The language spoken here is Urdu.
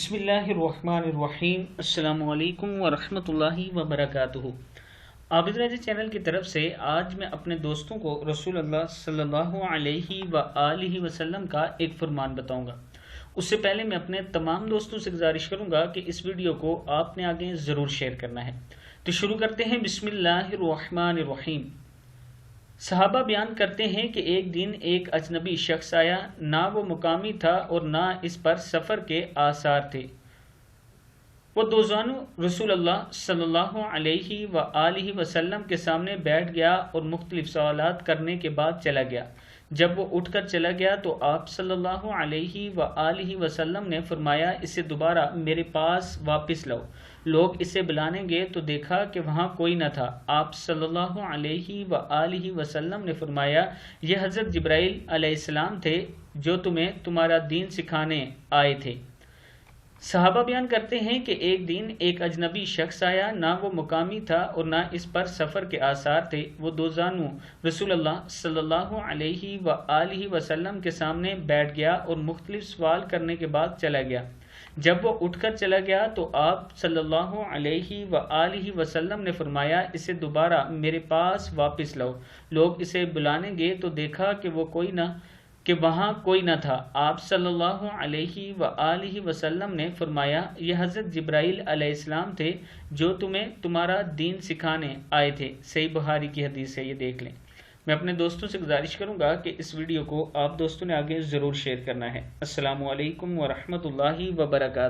بسم اللہ الرحمن الرحیم۔ السلام علیکم ورحمۃ اللہ وبرکاتہ۔ عابد راجہ چینل کی طرف سے آج میں اپنے دوستوں کو رسول اللہ صلی اللہ علیہ وآلہ وسلم کا ایک فرمان بتاؤں گا۔ اس سے پہلے میں اپنے تمام دوستوں سے گزارش کروں گا کہ اس ویڈیو کو آپ نے آگے ضرور شیئر کرنا ہے۔ تو شروع کرتے ہیں۔ بسم اللہ الرحمن الرحیم۔ صحابہ بیان کرتے ہیں کہ ایک دن ایک اجنبی شخص آیا، نہ وہ مقامی تھا اور نہ اس پر سفر کے آثار تھے۔ وہ دو زانوں رسول اللہ صلی اللہ علیہ وآلہ وسلم کے سامنے بیٹھ گیا اور مختلف سوالات کرنے کے بعد چلا گیا۔ جب وہ اٹھ کر چلا گیا تو آپ صلی اللہ علیہ وآلہ وسلم نے فرمایا، اسے دوبارہ میرے پاس واپس لاؤ۔ لوگ اسے بلانے گئے تو دیکھا کہ وہاں کوئی نہ تھا۔ آپ صلی اللہ علیہ وآلہ وسلم نے فرمایا، یہ حضرت جبرائیل علیہ السلام تھے جو تمہیں تمہارا دین سکھانے آئے تھے۔ صحابہ بیان کرتے ہیں کہ ایک دن ایک اجنبی شخص آیا، نہ وہ مقامی تھا اور نہ اس پر سفر کے آثار تھے۔ وہ دو زانوں رسول اللہ صلی اللہ علیہ وآلہ وسلم کے سامنے بیٹھ گیا اور مختلف سوال کرنے کے بعد چلا گیا۔ جب وہ اٹھ کر چلا گیا تو آپ صلی اللہ علیہ وآلہ وسلم نے فرمایا، اسے دوبارہ میرے پاس واپس لاؤ۔ لوگ اسے بلانے گئے تو دیکھا کہ وہاں کوئی نہ تھا۔ آپ صلی اللہ علیہ وآلہ وسلم نے فرمایا، یہ حضرت جبرائیل علیہ السلام تھے جو تمہیں تمہارا دین سکھانے آئے تھے۔ صحیح بخاری کی حدیث ہے، یہ دیکھ لیں۔ میں اپنے دوستوں سے گزارش کروں گا کہ اس ویڈیو کو آپ دوستوں نے آگے ضرور شیئر کرنا ہے۔ السلام علیکم ورحمۃ اللہ وبرکاتہ۔